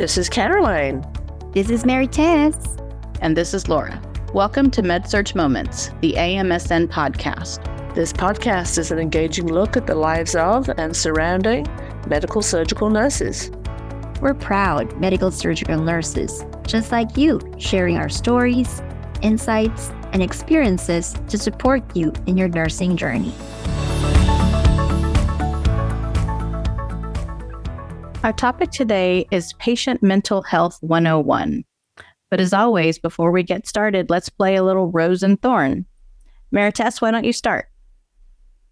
This is Caroline. This is Maritess. And this is Laura. Welcome to Med Surg Moments, the AMSN podcast. This podcast is an engaging look at the lives of and surrounding medical surgical nurses. We're proud medical surgical nurses, just like you, sharing our stories, insights, and experiences to support you in your nursing journey. Our topic today is Patient Mental Health 101. But as always, before we get started, let's play a little Rose and Thorn. Maritess, why don't you start?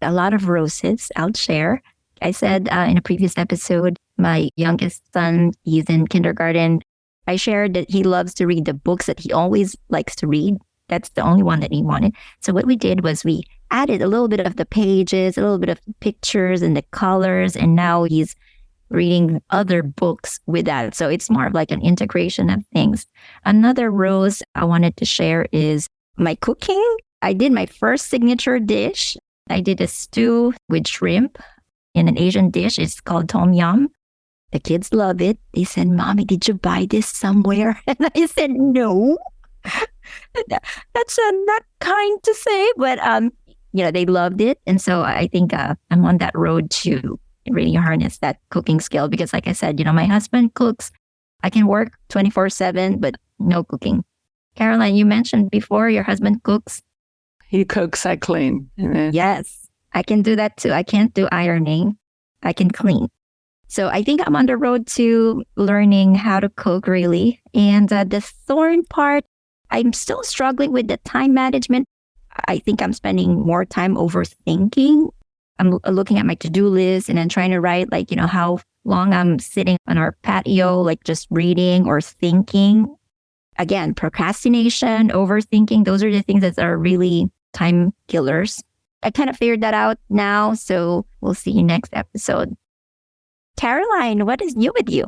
A lot of roses, I'll share. I said in a previous episode, my youngest son, he's in kindergarten. I shared that he loves to read the books that he always likes to read. That's the only one that he wanted. So what we did was we added a little bit of the pages, a little bit of pictures and the colors, and now he's reading other books with that. So it's more of like an integration of things. Another rose I wanted to share is my cooking. I did my first signature dish. I did a stew with shrimp in an Asian dish. It's called Tom Yum. The kids love it. They said, "Mommy, did you buy this somewhere?" And I said, "No." That's not kind to say, but they loved it. And so I think I'm on that road to really harness that cooking skill because, like I said, my husband cooks. I can work 24/7, but no cooking. Caroline, you mentioned before your husband cooks. He cooks, I clean. Yes, I can do that too. I can't do ironing. I can clean. So I think I'm on the road to learning how to cook really. And the thorn part, I'm still struggling with the time management. I think I'm spending more time overthinking. I'm looking at my to-do list and then trying to write how long I'm sitting on our patio, just reading or thinking. Again, procrastination, overthinking, those are the things that are really time killers. I kind of figured that out now, so we'll see you next episode. Caroline, what is new with you?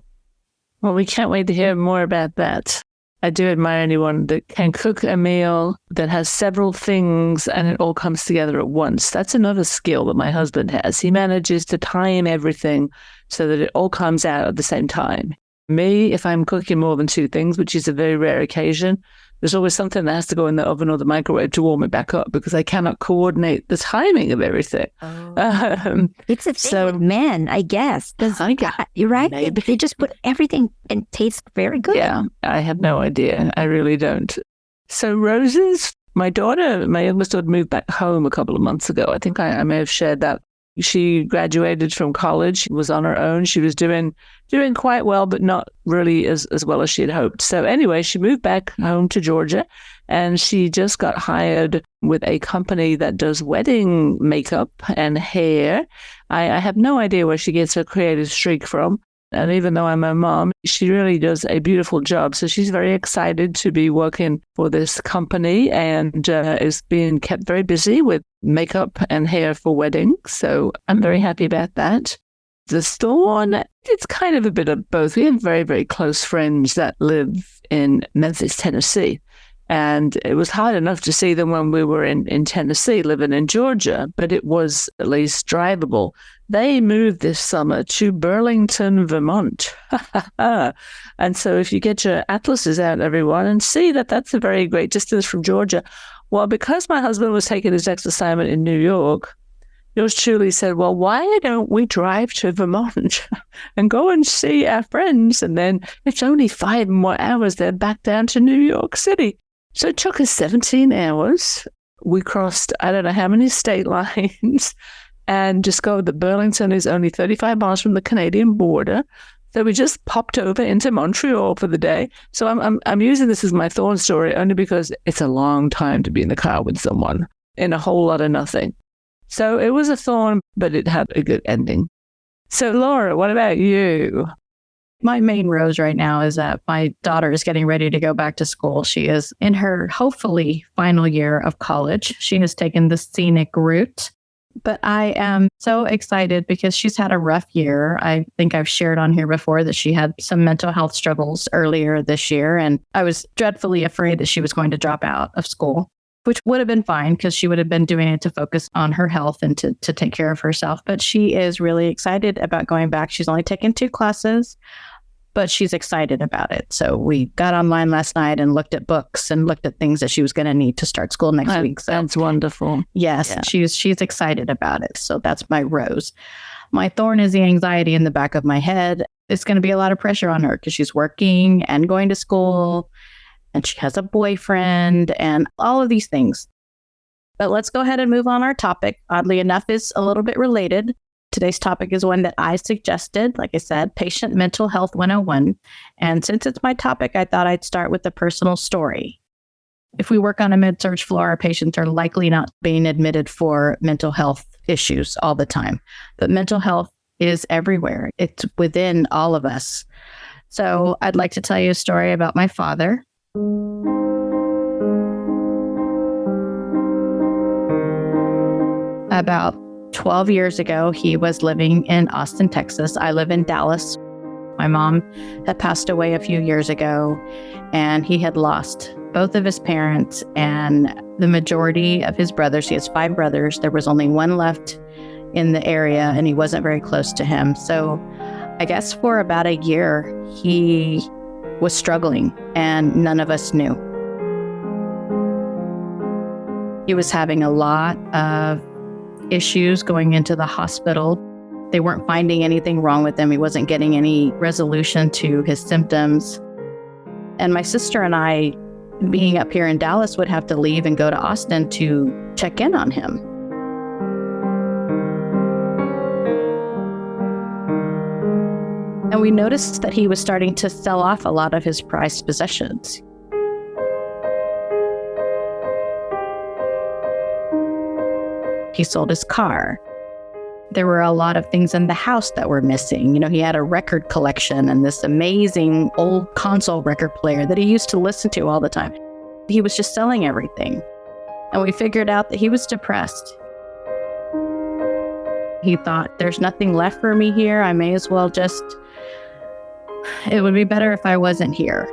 Well, we can't wait to hear more about that. I do admire anyone that can cook a meal that has several things and it all comes together at once. That's another skill that my husband has. He manages to time everything so that it all comes out at the same time. Me, if I'm cooking more than two things, which is a very rare occasion, there's always something that has to go in the oven or the microwave to warm it back up because I cannot coordinate the timing of everything. It's a thing with men, I guess. You're right. Maybe. They just put everything and tastes very good. Yeah, I have no idea. I really don't. So roses, my youngest daughter moved back home a couple of months ago. I think I may have shared that. She graduated from college, was on her own. She was doing quite well, but not really as well as she had hoped. So anyway, she moved back home to Georgia and she just got hired with a company that does wedding makeup and hair. I have no idea where she gets her creative streak from. And even though I'm her mom, she really does a beautiful job. So she's very excited to be working for this company and is being kept very busy with makeup and hair for weddings. So I'm very happy about that. The thorn, it's kind of a bit of both. We have very, very close friends that live in Memphis, Tennessee. And it was hard enough to see them when we were in Tennessee, living in Georgia, but it was at least drivable. They moved this summer to Burlington, Vermont. And so if you get your atlases out, everyone, and see that that's a very great distance from Georgia. Well, because my husband was taking his next assignment in New York, yours truly said, well, why don't we drive to Vermont and go and see our friends? And then it's only 5 more hours, they're back down to New York City. So it took us 17 hours. We crossed, I don't know how many state lines and discovered that Burlington is only 35 miles from the Canadian border. So we just popped over into Montreal for the day. So I'm using this as my thorn story only because it's a long time to be in the car with someone in a whole lot of nothing. So it was a thorn, but it had a good ending. So Laura, what about you? My main rose right now is that my daughter is getting ready to go back to school. She is in her, hopefully, final year of college. She has taken the scenic route. But I am so excited because she's had a rough year. I think I've shared on here before that she had some mental health struggles earlier this year. And I was dreadfully afraid that she was going to drop out of school, which would have been fine because she would have been doing it to focus on her health and to take care of herself. But she is really excited about going back. She's only taken 2 classes. but she's excited about it. So we got online last night and looked at books and looked at things that she was going to need to start school next week. So that's wonderful. Yes, yeah. She's excited about it. So that's my rose. My thorn is the anxiety in the back of my head. It's going to be a lot of pressure on her because she's working and going to school and she has a boyfriend and all of these things. But let's go ahead and move on. Our topic, oddly enough, is a little bit related. Today's topic is one that I suggested, like I said, Patient Mental Health 101. And since it's my topic, I thought I'd start with a personal story. If we work on a med surg floor, our patients are likely not being admitted for mental health issues all the time. But mental health is everywhere. It's within all of us. So I'd like to tell you a story about my father. About 12 years ago, he was living in Austin, Texas. I live in Dallas. My mom had passed away a few years ago, and he had lost both of his parents and the majority of his brothers. He has 5 brothers. There was only one left in the area, and he wasn't very close to him. So I guess for about a year, he was struggling, and none of us knew. He was having a lot of issues going into the hospital. They weren't finding anything wrong with him. He wasn't getting any resolution to his symptoms. And my sister and I, being up here in Dallas, would have to leave and go to Austin to check in on him. And we noticed that he was starting to sell off a lot of his prized possessions. He sold his car. There were a lot of things in the house that were missing. You know, he had a record collection and this amazing old console record player that he used to listen to all the time. He was just selling everything. And we figured out that he was depressed. He thought, there's nothing left for me here. I may as well just, it would be better if I wasn't here.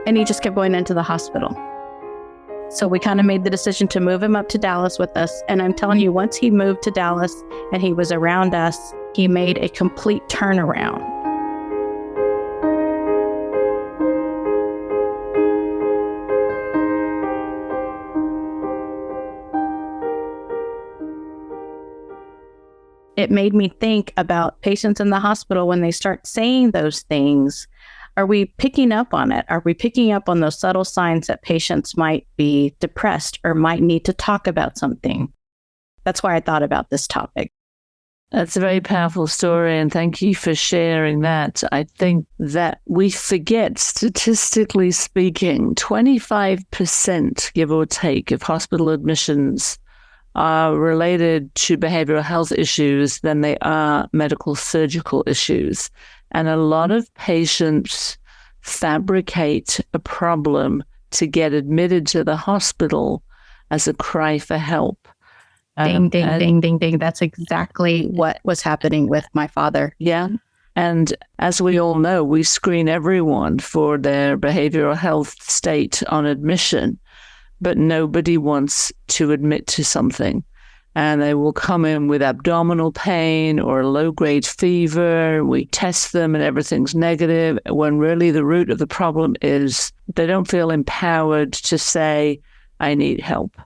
And he just kept going into the hospital. So we kind of made the decision to move him up to Dallas with us. And I'm telling you, once he moved to Dallas and he was around us, he made a complete turnaround. It made me think about patients in the hospital when they start saying those things. Are we picking up on it? Are we picking up on those subtle signs that patients might be depressed or might need to talk about something? That's why I thought about this topic. That's a very powerful story, and thank you for sharing that. I think that we forget, statistically speaking, 25%, give or take, of hospital admissions are related to behavioral health issues than they are medical surgical issues. And a lot of patients fabricate a problem to get admitted to the hospital as a cry for help. Ding, ding, ding, ding. That's exactly what was happening with my father. Yeah. And as we all know, we screen everyone for their behavioral health state on admission, but nobody wants to admit to something. And they will come in with abdominal pain or a low-grade fever. We test them and everything's negative, when really the root of the problem is they don't feel empowered to say, I need help.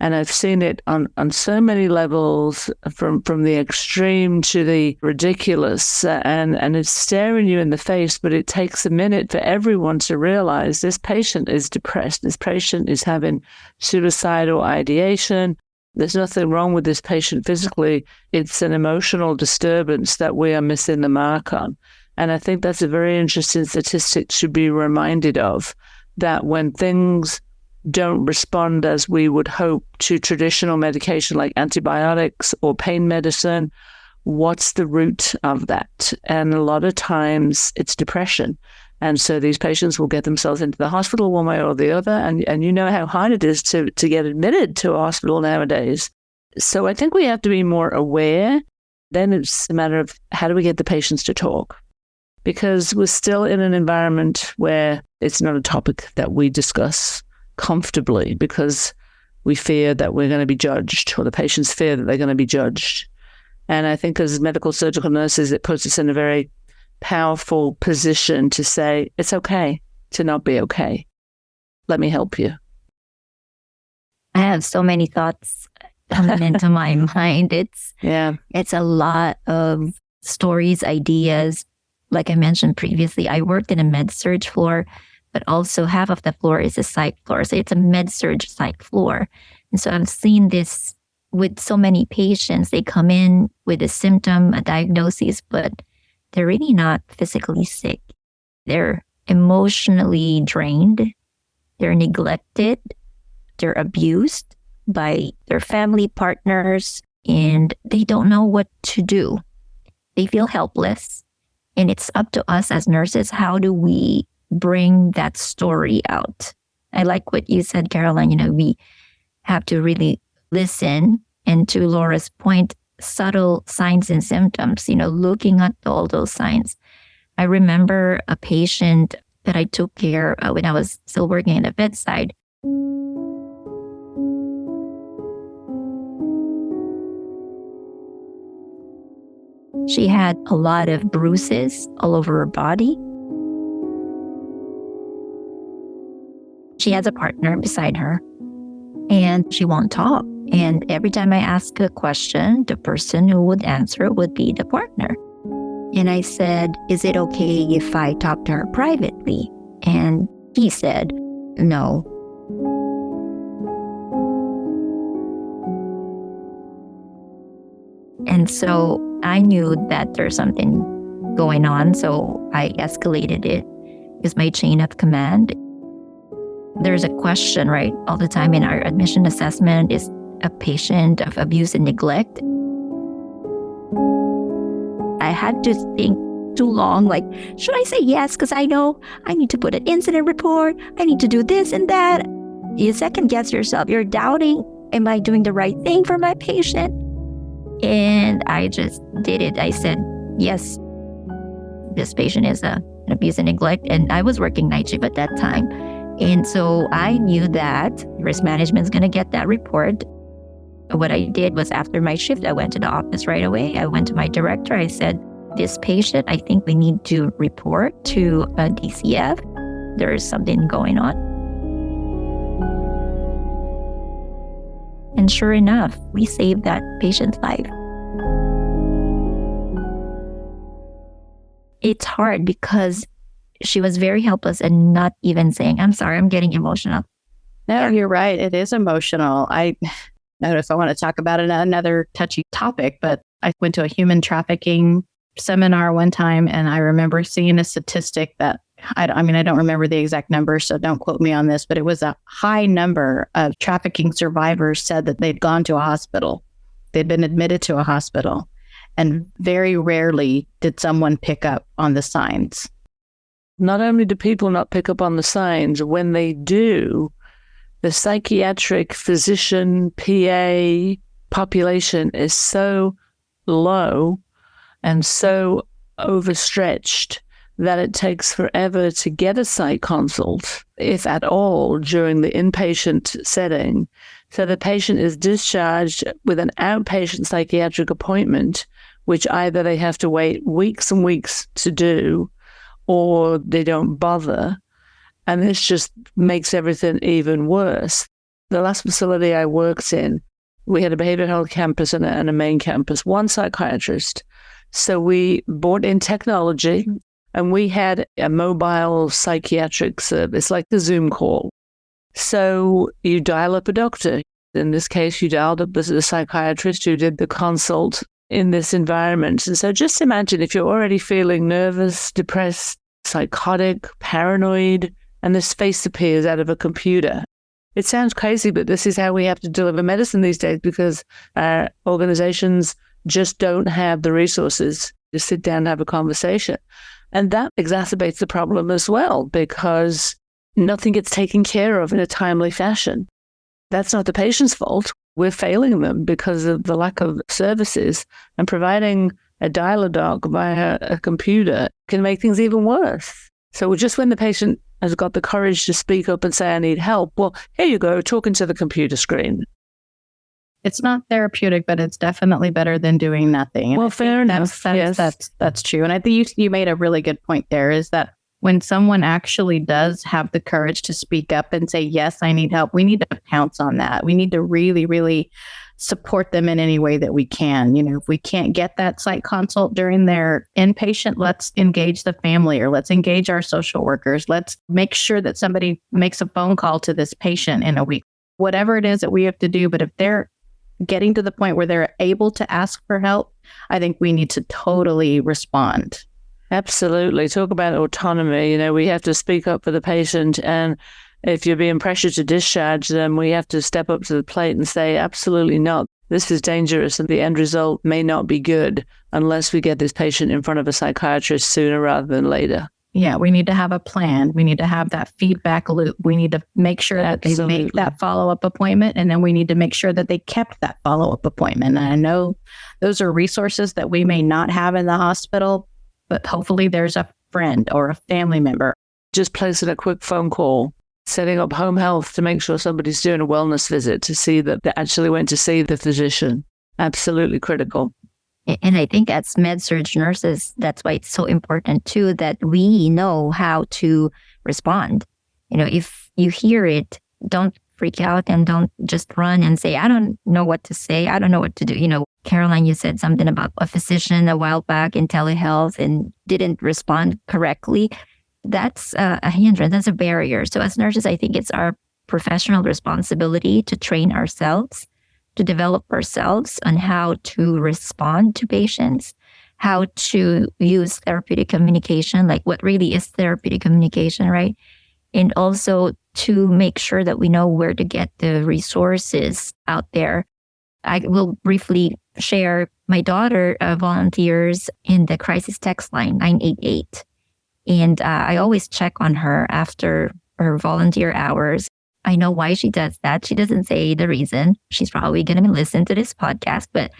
And I've seen it on so many levels, from the extreme to the ridiculous, and it's staring you in the face, but it takes a minute for everyone to realize this patient is depressed. This patient is having suicidal ideation. There's nothing wrong with this patient physically. It's an emotional disturbance that we are missing the mark on. And I think that's a very interesting statistic to be reminded of, that when things don't respond as we would hope to traditional medication like antibiotics or pain medicine, what's the root of that? And a lot of times it's depression. And so these patients will get themselves into the hospital one way or the other. And you know how hard it is to get admitted to a hospital nowadays. So I think we have to be more aware. Then it's a matter of how do we get the patients to talk? Because we're still in an environment where it's not a topic that we discuss comfortably, because we fear that we're going to be judged, or the patients fear that they're going to be judged. And I think as medical surgical nurses, it puts us in a very powerful position to say, it's okay to not be okay. Let me help you. I have so many thoughts coming into my mind. It's a lot of stories, ideas. Like I mentioned previously, I worked in a med surg floor, but also half of the floor is a psych floor. So it's a med surg psych floor. And so I've seen this with so many patients. They come in with a symptom, a diagnosis, but they're really not physically sick. They're emotionally drained. They're neglected. They're abused by their family partners, and they don't know what to do. They feel helpless. And it's up to us as nurses. How do we bring that story out? I like what you said, Caroline. We have to really listen. And to Laura's point, subtle signs and symptoms, looking at all those signs. I remember a patient that I took care of when I was still working at the bedside. She had a lot of bruises all over her body. She has a partner beside her, and she won't talk. And every time I ask a question, the person who would answer would be the partner. And I said, is it okay if I talk to her privately? And he said, no. And so I knew that there's something going on. So I escalated it because my chain of command. There's a question, right, all the time in our admission assessment: is a patient of abuse and neglect? I had to think too long, like, should I say yes? Because I know I need to put an incident report. I need to do this and that. You second guess yourself. You're doubting, am I doing the right thing for my patient? And I just did it. I said, yes, this patient is an abuse and neglect. And I was working night shift at that time. And so I knew that risk management is going to get that report. What I did was, after my shift, I went to the office right away. I went to my director. I said, this patient, I think we need to report to a DCF. There is something going on. And sure enough, we saved that patient's life. It's hard because she was very helpless and not even saying, I'm sorry, I'm getting emotional. No, you're right. It is emotional. I don't know if I want to talk about another touchy topic, but I went to a human trafficking seminar one time, and I remember seeing a statistic that, I don't remember the exact number, so don't quote me on this, but it was a high number of trafficking survivors said that they'd gone to a hospital. They'd been admitted to a hospital, and very rarely did someone pick up on the signs. Not only do people not pick up on the signs, when they do, the psychiatric physician, PA population is so low and so overstretched that it takes forever to get a psych consult, if at all, during the inpatient setting. So the patient is discharged with an outpatient psychiatric appointment, which either they have to wait weeks and weeks to do, or they don't bother. And this just makes everything even worse. The last facility I worked in, we had a behavioral health campus and a main campus, one psychiatrist. So we brought in technology, and we had a mobile psychiatric service, like the Zoom call. So you dial up a doctor. In this case, you dialed up the psychiatrist who did the consult in this environment. And so just imagine if you're already feeling nervous, depressed, psychotic, paranoid, and this face appears out of a computer. It sounds crazy, but this is how we have to deliver medicine these days, because our organizations just don't have the resources to sit down and have a conversation. And that exacerbates the problem as well, because nothing gets taken care of in a timely fashion. That's not the patient's fault. We're failing them because of the lack of services, and providing a dial-a-doc via a computer can make things even worse. So just when the patient has got the courage to speak up and say, I need help, well, here you go, talking to the computer screen. It's not therapeutic, but it's definitely better than doing nothing. Well, fair enough. That's true. And I think you made a really good point there, is that when someone actually does have the courage to speak up and say, yes, I need help, we need to pounce on that. We need to really, really support them in any way that we can. If we can't get that psych consult during their inpatient, let's engage the family, or let's engage our social workers. Let's make sure that somebody makes a phone call to this patient in a week, whatever it is that we have to do. But if they're getting to the point where they're able to ask for help, I think we need to totally respond. Absolutely. Talk about autonomy. We have to speak up for the patient. And if you're being pressured to discharge them, we have to step up to the plate and say, absolutely not. This is dangerous, and the end result may not be good unless we get this patient in front of a psychiatrist sooner rather than later. Yeah, we need to have a plan. We need to have that feedback loop. We need to make sure that they make that follow-up appointment, and then we need to make sure that they kept that follow-up appointment. And I know those are resources that we may not have in the hospital, but hopefully there's a friend or a family member. Just placing a quick phone call, setting up home health to make sure somebody's doing a wellness visit to see that they actually went to see the physician. Absolutely critical. And I think as med surg nurses, that's why it's so important too, that we know how to respond. If you hear it, don't freak out and don't just run and say, I don't know what to say. I don't know what to do. Caroline, you said something about a physician a while back in telehealth and didn't respond correctly. That's a hindrance. That's a barrier. So as nurses, I think it's our professional responsibility to train ourselves, to develop ourselves on how to respond to patients, how to use therapeutic communication, like what really is therapeutic communication, right? And also to make sure that we know where to get the resources out there. I will briefly share, my daughter volunteers in the crisis text line 988. And I always check on her after her volunteer hours. I know why she does that. She doesn't say the reason. She's probably going to listen to this podcast, but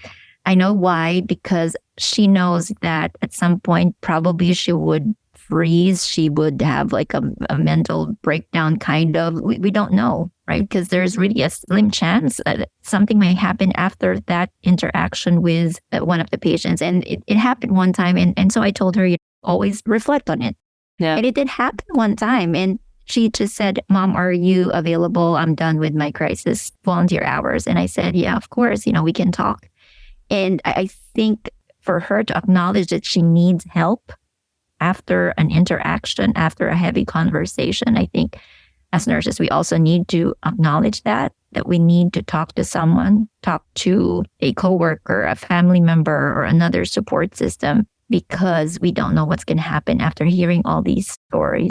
I know why, because she knows that at some point, probably she would freeze. She would have like a mental breakdown, kind of. We don't know, right? Because there's really a slim chance that something may happen after that interaction with one of the patients. And it happened one time. And so I told her, always reflect on it. Yeah. And it did happen one time. And she just said, Mom, are you available? I'm done with my crisis volunteer hours. And I said, yeah, of course, we can talk. And I think for her to acknowledge that she needs help after an interaction, after a heavy conversation, I think as nurses, we also need to acknowledge that we need to talk to someone, talk to a coworker, a family member, or another support system, because we don't know what's going to happen after hearing all these stories.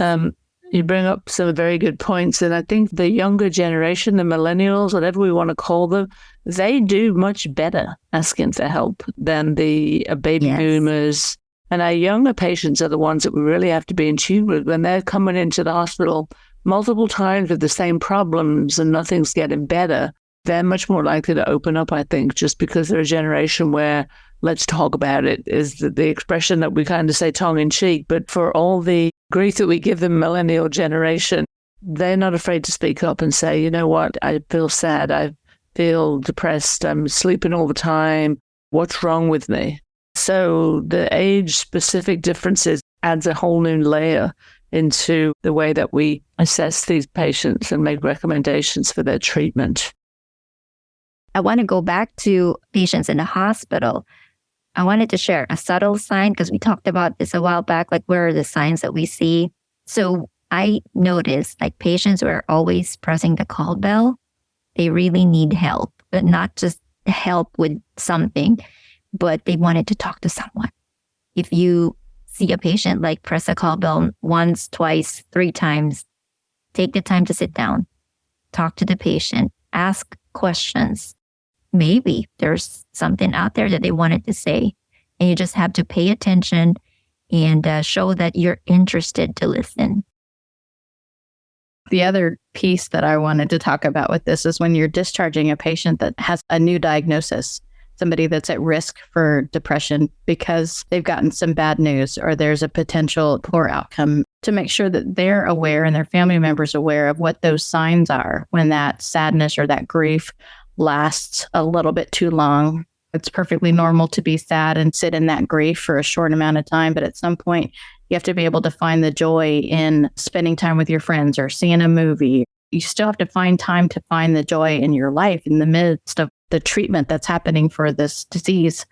You bring up some very good points. And I think the younger generation, the millennials, whatever we want to call them, they do much better asking for help than the baby boomers. And our younger patients are the ones that we really have to be in tune with when they're coming into the hospital multiple times with the same problems and nothing's getting better. They're much more likely to open up, I think, just because they're a generation where let's talk about it is the expression that we kind of say tongue in cheek. But for all the grief that we give the millennial generation, they're not afraid to speak up and say, you know what, I feel sad. I feel depressed. I'm sleeping all the time. What's wrong with me? So the age-specific differences adds a whole new layer into the way that we assess these patients and make recommendations for their treatment. I want to go back to patients in the hospital. I wanted to share a subtle sign because we talked about this a while back, like where are the signs that we see? So I noticed like patients who are always pressing the call bell, they really need help, but not just help with something, but they wanted to talk to someone. If you see a patient like press a call bell once, twice, 3 times, take the time to sit down, talk to the patient, ask questions. Maybe there's something out there that they wanted to say, and you just have to pay attention and show that you're interested to listen. The other piece that I wanted to talk about with this is when you're discharging a patient that has a new diagnosis, somebody that's at risk for depression because they've gotten some bad news or there's a potential poor outcome, to make sure that they're aware and their family members aware of what those signs are when that sadness or that grief lasts a little bit too long. It's perfectly normal to be sad and sit in that grief for a short amount of time. But at some point, you have to be able to find the joy in spending time with your friends or seeing a movie. You still have to find time to find the joy in your life in the midst of the treatment that's happening for this disease.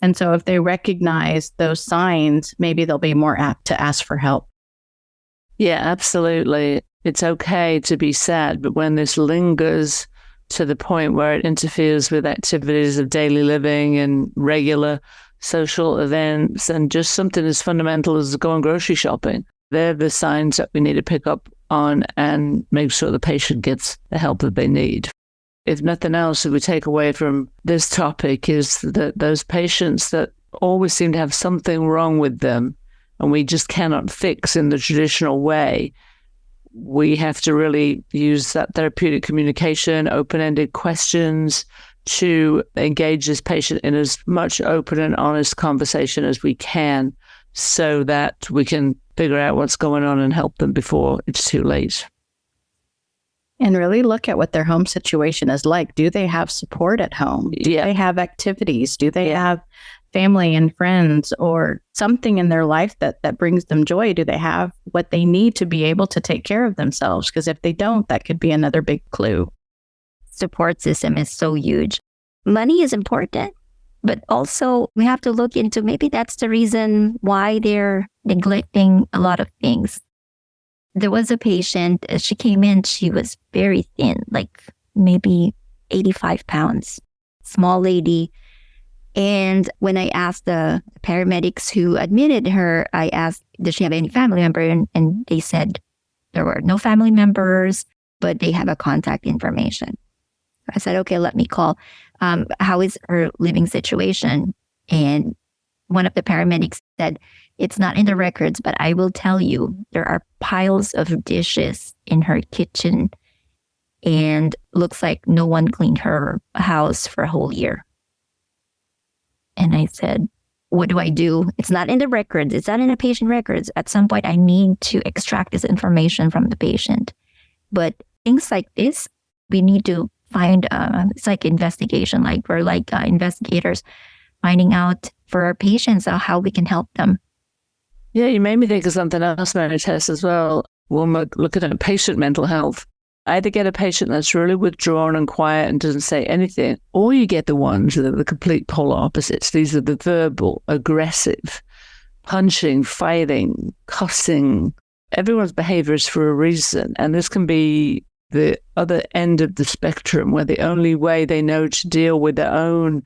And so if they recognize those signs, maybe they'll be more apt to ask for help. Yeah, absolutely. It's okay to be sad, but when this lingers to the point where it interferes with activities of daily living and regular social events and just something as fundamental as going grocery shopping, they're the signs that we need to pick up on and make sure the patient gets the help that they need. If nothing else that we take away from this topic is that those patients that always seem to have something wrong with them and we just cannot fix in the traditional way, we have to really use that therapeutic communication, open-ended questions to engage this patient in as much open and honest conversation as we can so that we can figure out what's going on and help them before it's too late. And really look at what their home situation is like. Do they have support at home? Do they have activities? Do they have family and friends or something in their life that brings them joy? Do they have what they need to be able to take care of themselves? Because if they don't, that could be another big clue. Support system is so huge. Money is important, but also we have to look into maybe that's the reason why they're neglecting a lot of things. There was a patient, she came in, she was very thin, like maybe 85 pounds, small lady. And when I asked the paramedics who admitted her, I asked, does she have any family member? And they said there were no family members, but they have a contact information. I said, okay, let me call. How is her living situation? And one of the paramedics said, it's not in the records, but I will tell you, there are piles of dishes in her kitchen and looks like no one cleaned her house for a whole year. And I said, what do I do? It's not in the records. It's not in the patient records. At some point, I need to extract this information from the patient. But things like this, we need to find, it's like investigation, like we're like investigators finding out for our patients how we can help them. Yeah, you made me think of something else, Maritess, as well. When we're looking at patient mental health, either get a patient that's really withdrawn and quiet and doesn't say anything, or you get the ones that are the complete polar opposites. These are the verbal, aggressive, punching, fighting, cussing. Everyone's behavior is for a reason. And this can be the other end of the spectrum where the only way they know to deal with their own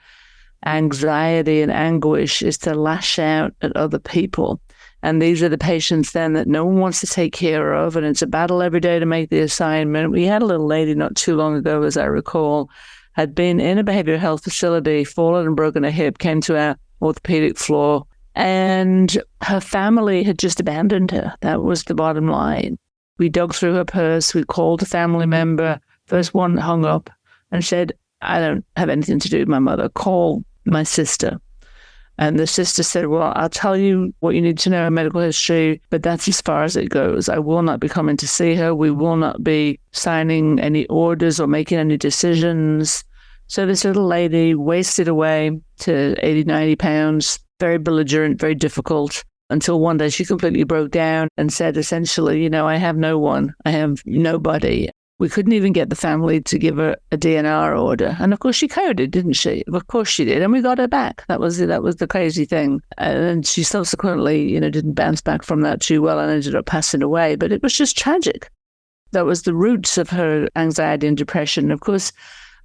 anxiety and anguish is to lash out at other people. And these are the patients then that no one wants to take care of. And it's a battle every day to make the assignment. We had a little lady not too long ago, as I recall, had been in a behavioral health facility, fallen and broken a hip, came to our orthopedic floor, and her family had just abandoned her. That was the bottom line. We dug through her purse. We called a family member. First one hung up and said, I don't have anything to do with my mother. Call my sister. And the sister said, well, I'll tell you what you need to know in medical history, but that's as far as it goes. I will not be coming to see her. We will not be signing any orders or making any decisions. So this little lady wasted away to 80, 90 pounds, very belligerent, very difficult, until one day she completely broke down and said, essentially, I have no one. I have nobody. We couldn't even get the family to give her a DNR order. And of course she coded, didn't she? Of course she did. And we got her back. That was the crazy thing. And she subsequently, didn't bounce back from that too well and ended up passing away. But it was just tragic. That was the roots of her anxiety and depression. Of course,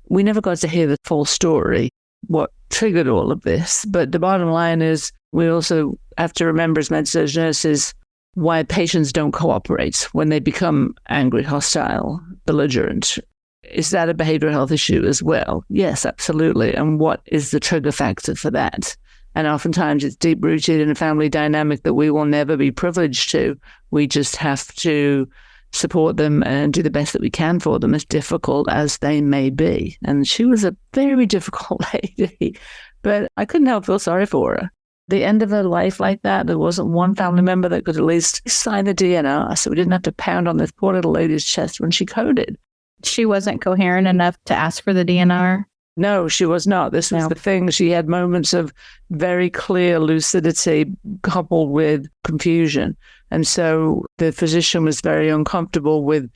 we never got to hear the full story, what triggered all of this. But the bottom line is we also have to remember as med surg nurses why patients don't cooperate when they become angry, hostile, belligerent. Is that a behavioral health issue as well? Yes, absolutely. And what is the trigger factor for that? And oftentimes it's deep-rooted in a family dynamic that we will never be privileged to. We just have to support them and do the best that we can for them, as difficult as they may be. And she was a very difficult lady, but I couldn't help feel sorry for her. The end of her life like that, there wasn't one family member that could at least sign the DNR, so we didn't have to pound on this poor little lady's chest when she coded. She wasn't coherent enough to ask for the DNR? No, she was not. This was the thing. She had moments of very clear lucidity coupled with confusion. And so the physician was very uncomfortable with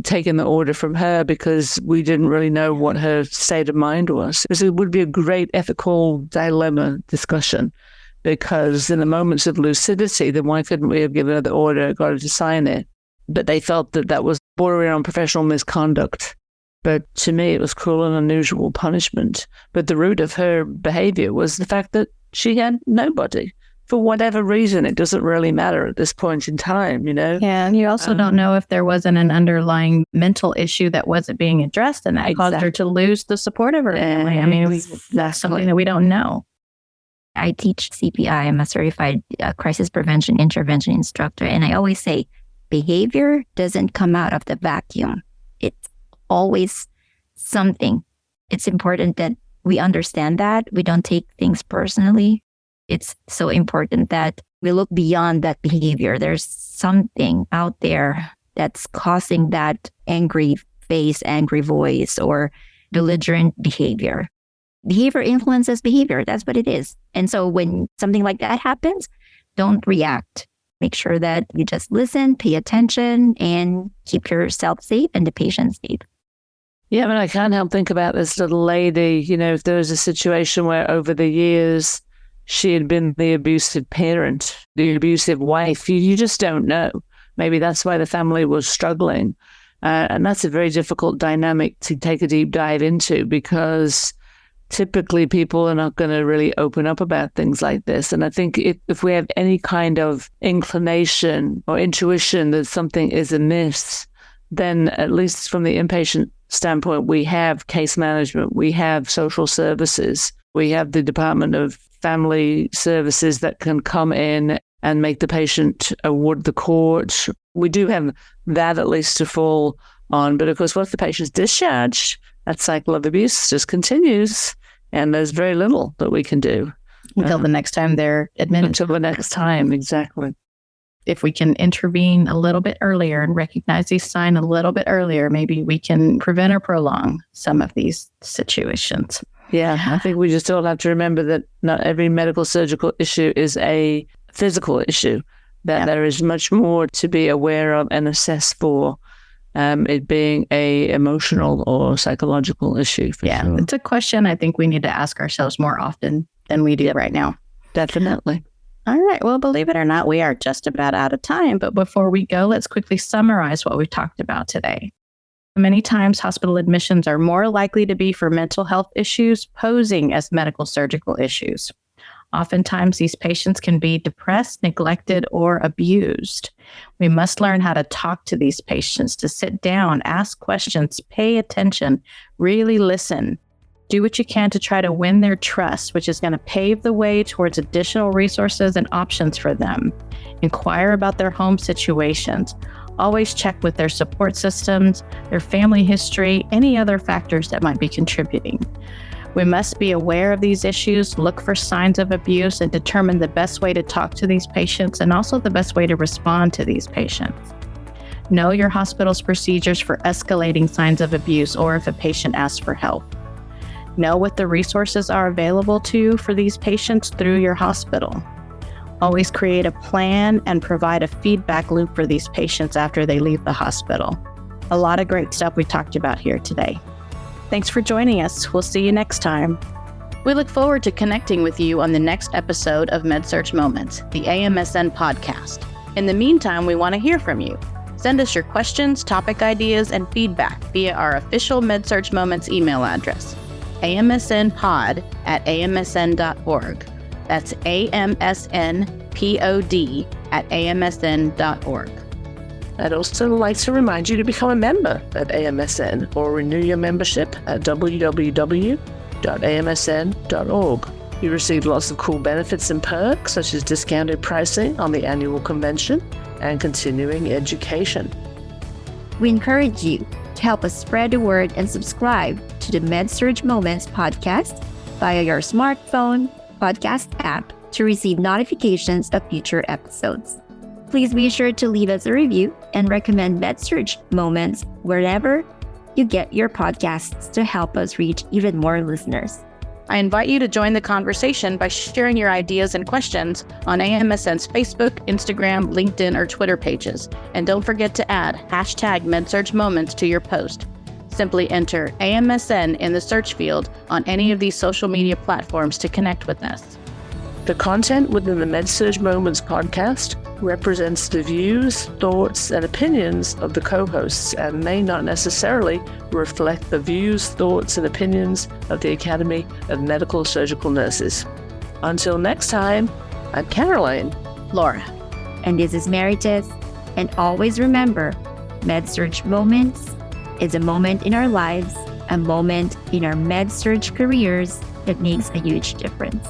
taking the order from her because we didn't really know what her state of mind was. It would be a great ethical dilemma discussion, because in the moments of lucidity, then why couldn't we have given her the order, got her to sign it? But they felt that that was bordering on professional misconduct. But to me, it was cruel and unusual punishment. But the root of her behavior was the fact that she had nobody. For whatever reason, it doesn't really matter at this point in time, Yeah, and you also don't know if there wasn't an underlying mental issue that wasn't being addressed, and that caused her to lose the support of her family. I mean, that's something that we don't know. I teach CPI. I'm a certified crisis prevention intervention instructor. And I always say, behavior doesn't come out of the vacuum. It's always something. It's important that we understand that. We don't take things personally. It's so important that we look beyond that behavior. There's something out there that's causing that angry face, angry voice, or belligerent behavior. Behavior influences behavior. That's what it is. And so when something like that happens, don't react. Make sure that you just listen, pay attention, and keep yourself safe and the patient safe. Yeah, I mean, I can't help think about this little lady. If there was a situation where over the years she had been the abusive parent, the abusive wife, you just don't know. Maybe that's why the family was struggling. And that's a very difficult dynamic to take a deep dive into, because typically people are not going to really open up about things like this. And I think if we have any kind of inclination or intuition that something is amiss, then at least from the inpatient standpoint, we have case management, we have social services, we have the Department of Family Services that can come in and make the patient award the court. We do have that at least to fall on. But of course, once the patient's discharged, that cycle of abuse just continues, and there's very little that we can do. Until the next time they're admitted. Until the next time, exactly. If we can intervene a little bit earlier and recognize these signs a little bit earlier, maybe we can prevent or prolong some of these situations. Yeah, I think we just all have to remember that not every medical surgical issue is a physical issue, that there is much more to be aware of and assess for, it being a emotional or psychological issue. Sure. It's a question I think we need to ask ourselves more often than we do right now. Definitely. All right. Well, believe it or not, we are just about out of time. But before we go, let's quickly summarize what we talked about today. Many times, hospital admissions are more likely to be for mental health issues posing as medical surgical issues. Oftentimes, these patients can be depressed, neglected, or abused. We must learn how to talk to these patients, to sit down, ask questions, pay attention, really listen. Do what you can to try to win their trust, which is going to pave the way towards additional resources and options for them. Inquire about their home situations. Always check with their support systems, their family history, any other factors that might be contributing. We must be aware of these issues, look for signs of abuse, and determine the best way to talk to these patients and also the best way to respond to these patients. Know your hospital's procedures for escalating signs of abuse or if a patient asks for help. Know what the resources are available to you for these patients through your hospital. Always create a plan and provide a feedback loop for these patients after they leave the hospital. A lot of great stuff we talked about here today. Thanks for joining us. We'll see you next time. We look forward to connecting with you on the next episode of Med Surg Moments, the AMSN podcast. In the meantime, we want to hear from you. Send us your questions, topic ideas, and feedback via our official Med Surg Moments email address, amsnpod@amsn.org. That's amsnpod@amsn.org. I'd also like to remind you to become a member at AMSN or renew your membership at www.amsn.org. You receive lots of cool benefits and perks, such as discounted pricing on the annual convention and continuing education. We encourage you to help us spread the word and subscribe to the Med Surg Moments podcast via your smartphone podcast app to receive notifications of future episodes. Please be sure to leave us a review and recommend Med Surg Moments wherever you get your podcasts to help us reach even more listeners. I invite you to join the conversation by sharing your ideas and questions on AMSN's Facebook, Instagram, LinkedIn, or Twitter pages. And don't forget to add hashtag MedSurgMoments to your post. Simply enter AMSN in the search field on any of these social media platforms to connect with us. The content within the Med Surg Moments podcast represents the views, thoughts, and opinions of the co-hosts and may not necessarily reflect the views, thoughts, and opinions of the Academy of Medical Surgical Nurses. Until next time, I'm Caroline. Laura. And this is Maritess. And always remember, Med Surg Moments is a moment in our lives, a moment in our med surg careers that makes a huge difference.